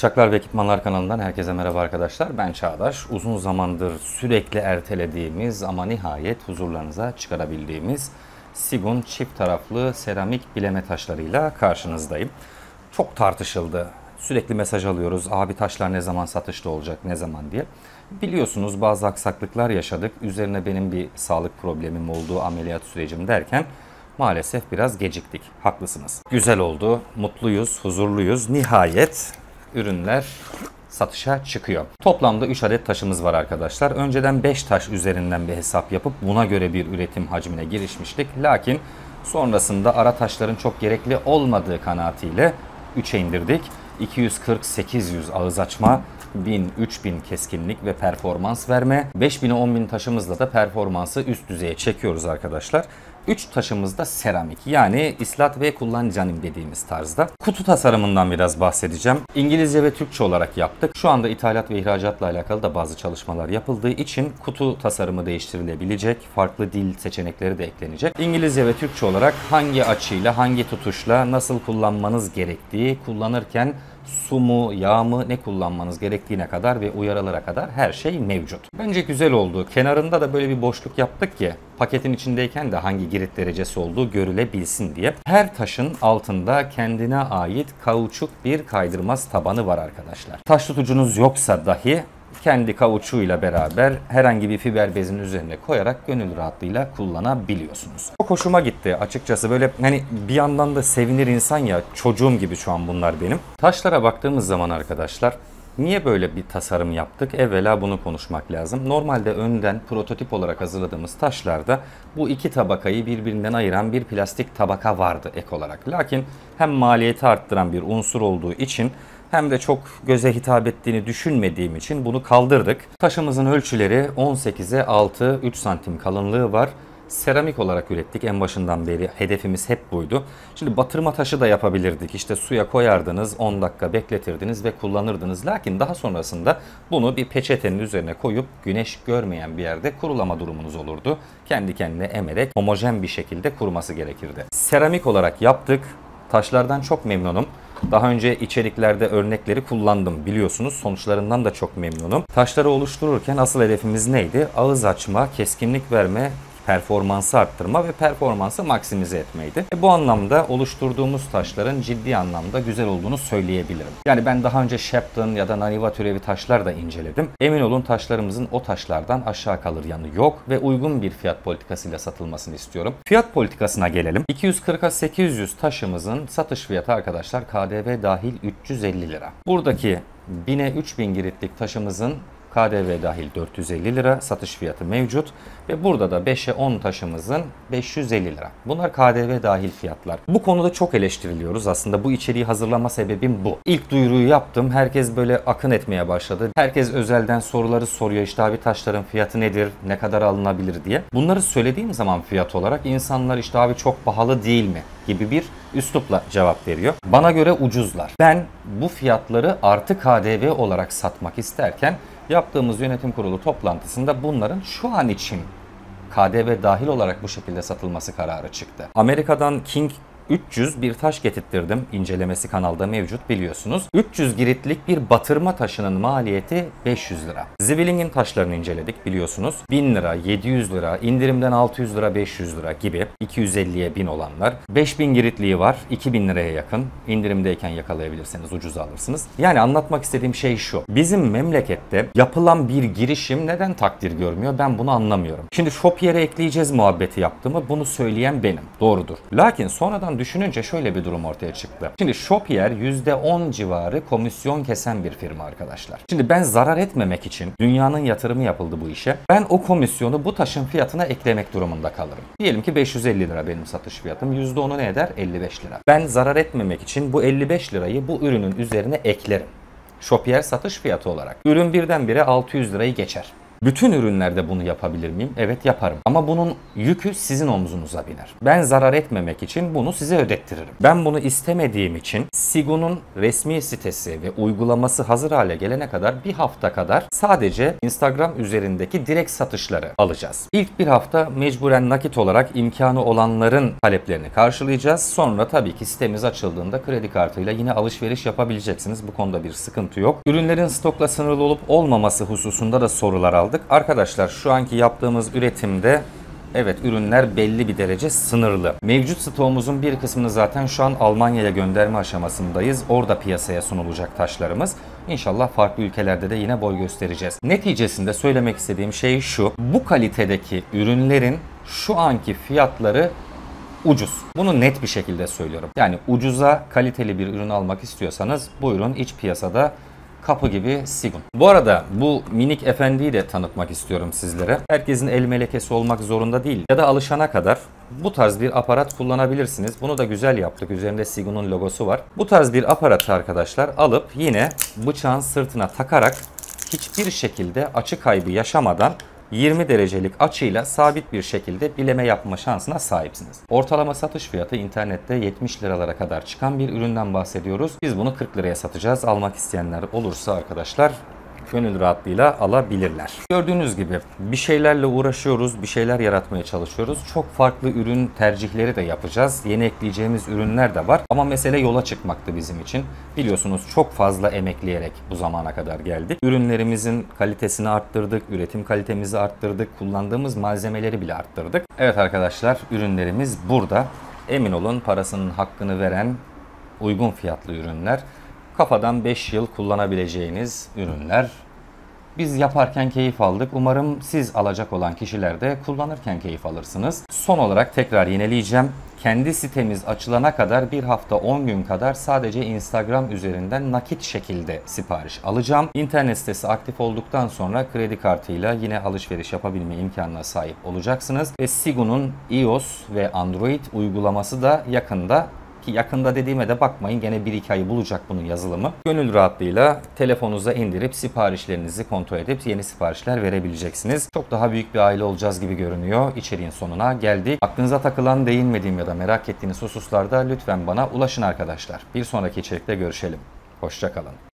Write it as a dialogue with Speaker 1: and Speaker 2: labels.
Speaker 1: Bıçaklar ve Ekipmanlar kanalından herkese merhaba arkadaşlar. Ben Çağdaş. Uzun zamandır sürekli ertelediğimiz ama nihayet huzurlarınıza çıkarabildiğimiz Sigun çift taraflı seramik bileme taşlarıyla karşınızdayım. Çok tartışıldı. Sürekli mesaj alıyoruz. Abi taşlar ne zaman satışta olacak, ne zaman diye. Biliyorsunuz bazı aksaklıklar yaşadık. Üzerine benim bir sağlık problemim olduğu ameliyat sürecim derken maalesef biraz geciktik. Haklısınız. Güzel oldu. Mutluyuz, huzurluyuz. Nihayet ürünler satışa çıkıyor. Toplamda 3 adet taşımız var arkadaşlar. Önceden 5 taş üzerinden bir hesap yapıp buna göre bir üretim hacmine girişmiştik. Lakin sonrasında ara taşların çok gerekli olmadığı kanaatiyle 3'e indirdik. 240-800 ağız açma, 1000-3000 keskinlik ve performans verme, 5000'e 10.000 taşımızla da performansı üst düzeye çekiyoruz arkadaşlar. 3 taşımız da seramik, yani islat ve kullan canim dediğimiz tarzda. Kutu tasarımından biraz bahsedeceğim. İngilizce ve Türkçe olarak yaptık. Şu anda ithalat ve ihracatla alakalı da bazı çalışmalar yapıldığı için kutu tasarımı değiştirilebilecek. Farklı dil seçenekleri de eklenecek. İngilizce ve Türkçe olarak hangi açıyla, hangi tutuşla nasıl kullanmanız gerektiği, kullanırken su mu, yağ mı, ne kullanmanız gerektiğine kadar ve uyarılara kadar her şey mevcut. Bence güzel oldu. Kenarında da böyle bir boşluk yaptık ki paketin içindeyken de hangi girit derecesi olduğu görülebilsin diye. Her taşın altında kendine ait kauçuk bir kaydırmaz tabanı var arkadaşlar. Taş tutucunuz yoksa dahi kendi kauçuğuyla beraber herhangi bir fiber bezin üzerine koyarak gönül rahatlığıyla kullanabiliyorsunuz. Çok hoşuma gitti açıkçası. Böyle hani bir yandan da sevinir insan ya, çocuğum gibi şu an bunlar benim. Taşlara baktığımız zaman arkadaşlar, niye böyle bir tasarım yaptık? Evvela bunu konuşmak lazım. Normalde önden prototip olarak hazırladığımız taşlarda bu iki tabakayı birbirinden ayıran bir plastik tabaka vardı ek olarak. Lakin hem maliyeti arttıran bir unsur olduğu için hem de çok göze hitap ettiğini düşünmediğim için bunu kaldırdık. Taşımızın ölçüleri 18'e 6, 3 santim kalınlığı var. Seramik olarak ürettik. En başından beri hedefimiz hep buydu. Şimdi batırma taşı da yapabilirdik. İşte suya koyardınız, 10 dakika bekletirdiniz ve kullanırdınız. Lakin daha sonrasında bunu bir peçetenin üzerine koyup güneş görmeyen bir yerde kurulama durumunuz olurdu. Kendi kendine emerek homojen bir şekilde kuruması gerekirdi. Seramik olarak yaptık. Taşlardan çok memnunum. Daha önce içeriklerde örnekleri kullandım biliyorsunuz. Sonuçlarından da çok memnunum. Taşları oluştururken asıl hedefimiz neydi? Ağız açma, keskinlik verme, performansı arttırma ve performansı maksimize etmeydi. Bu anlamda oluşturduğumuz taşların ciddi anlamda güzel olduğunu söyleyebilirim. Yani ben daha önce Shepton ya da Naniva türevi taşlar da inceledim. Emin olun taşlarımızın o taşlardan aşağı kalır yanı yok ve uygun bir fiyat politikasıyla satılmasını istiyorum. Fiyat politikasına gelelim. 240'a 800 taşımızın satış fiyatı arkadaşlar KDV dahil 350 lira. Buradaki 1000'e 3000 giritlik taşımızın KDV dahil 450 lira satış fiyatı mevcut ve burada da 5'e 10 taşımızın 550 lira. Bunlar KDV dahil fiyatlar. Bu konuda çok eleştiriliyoruz. Aslında bu içeriği hazırlama sebebim bu. İlk duyuruyu yaptım. Herkes böyle akın etmeye başladı. Herkes özelden soruları soruyor. İşte abi taşların fiyatı nedir? Ne kadar alınabilir diye. Bunları söylediğim zaman fiyat olarak insanlar işte abi çok pahalı değil mi gibi bir üslupla cevap veriyor. Bana göre ucuzlar. Ben bu fiyatları artı KDV olarak satmak isterken yaptığımız yönetim kurulu toplantısında bunların şu an için KDV dahil olarak bu şekilde satılması kararı çıktı. Amerika'dan King 300 bir taş getirttirdim. İncelemesi kanalda mevcut biliyorsunuz. 300 giritlik bir batırma taşının maliyeti 500 lira. Zwilling'in taşlarını inceledik biliyorsunuz. 1000 lira, 700 lira, indirimden 600 lira, 500 lira gibi. 250'ye 1000 olanlar. 5000 giritliği var. 2000 liraya yakın. İndirimdeyken yakalayabilirseniz ucuza alırsınız. Yani anlatmak istediğim şey şu. Bizim memlekette yapılan bir girişim neden takdir görmüyor? Ben bunu anlamıyorum. Şimdi Shopier'e ekleyeceğiz muhabbeti yaptığımı bunu söyleyen benim. Doğrudur. Lakin sonradan düşününce şöyle bir durum ortaya çıktı. Şimdi Shopier %10 civarı komisyon kesen bir firma arkadaşlar. Şimdi ben zarar etmemek için dünyanın yatırımı yapıldı bu işe. Ben o komisyonu bu taşın fiyatına eklemek durumunda kalırım. Diyelim ki 550 lira benim satış fiyatım. %10'u ne eder? 55 lira. Ben zarar etmemek için bu 55 lirayı bu ürünün üzerine eklerim. Shopier satış fiyatı olarak. Ürün birdenbire 600 lirayı geçer. Bütün ürünlerde bunu yapabilir miyim? Evet, yaparım. Ama bunun yükü sizin omuzunuza biner. Ben zarar etmemek için bunu size ödettiririm. Ben bunu istemediğim için Sigun'un resmi sitesi ve uygulaması hazır hale gelene kadar bir hafta kadar sadece Instagram üzerindeki direkt satışları alacağız. İlk bir hafta mecburen nakit olarak imkanı olanların taleplerini karşılayacağız. Sonra tabii ki sitemiz açıldığında kredi kartıyla yine alışveriş yapabileceksiniz. Bu konuda bir sıkıntı yok. Ürünlerin stokla sınırlı olup olmaması hususunda da sorular aldık. Arkadaşlar şu anki yaptığımız üretimde evet, ürünler belli bir derece sınırlı. Mevcut stoğumuzun bir kısmını zaten şu an Almanya'ya gönderme aşamasındayız. Orada piyasaya sunulacak taşlarımız. İnşallah farklı ülkelerde de yine boy göstereceğiz. Neticesinde söylemek istediğim şey şu. Bu kalitedeki ürünlerin şu anki fiyatları ucuz. Bunu net bir şekilde söylüyorum. Yani ucuza kaliteli bir ürün almak istiyorsanız buyurun, iç piyasada kapı gibi Sigun. Bu arada bu minik efendiyi de tanıtmak istiyorum sizlere. Herkesin el melekesi olmak zorunda değil. Ya da alışana kadar bu tarz bir aparat kullanabilirsiniz. Bunu da güzel yaptık. Üzerinde Sigun'un logosu var. Bu tarz bir aparatı arkadaşlar alıp yine bıçağın sırtına takarak hiçbir şekilde açı kaybı yaşamadan 20 derecelik açıyla sabit bir şekilde bileme yapma şansına sahipsiniz. Ortalama satış fiyatı internette 70 liralara kadar çıkan bir üründen bahsediyoruz. Biz bunu 40 liraya satacağız. Almak isteyenler olursa arkadaşlar gönül rahatlığıyla alabilirler. Gördüğünüz gibi bir şeylerle uğraşıyoruz, bir şeyler yaratmaya çalışıyoruz. Çok farklı ürün tercihleri de yapacağız. Yeni ekleyeceğimiz ürünler de var. Ama mesele yola çıkmaktı bizim için. Biliyorsunuz çok fazla emekleyerek bu zamana kadar geldik. Ürünlerimizin kalitesini arttırdık, üretim kalitemizi arttırdık, kullandığımız malzemeleri bile arttırdık. Evet arkadaşlar, ürünlerimiz burada. Emin olun, parasının hakkını veren uygun fiyatlı ürünler. Kafadan 5 yıl kullanabileceğiniz ürünler. Biz yaparken keyif aldık. Umarım siz alacak olan kişiler de kullanırken keyif alırsınız. Son olarak tekrar yineleyeceğim. Kendi sitemiz açılana kadar bir hafta 10 gün kadar sadece Instagram üzerinden nakit şekilde sipariş alacağım. İnternet sitesi aktif olduktan sonra kredi kartıyla yine alışveriş yapabilme imkanına sahip olacaksınız. Ve Sigun'un iOS ve Android uygulaması da yakında. Ki yakında dediğime de bakmayın, gene 1-2 ayı bulacak bunun yazılımı. Gönül rahatlığıyla telefonunuza indirip siparişlerinizi kontrol edip yeni siparişler verebileceksiniz. Çok daha büyük bir aile olacağız gibi görünüyor. İçeriğin sonuna geldik. Aklınıza takılan, değinmediğim ya da merak ettiğiniz hususlarda lütfen bana ulaşın arkadaşlar. Bir sonraki içerikte görüşelim. Hoşça kalın.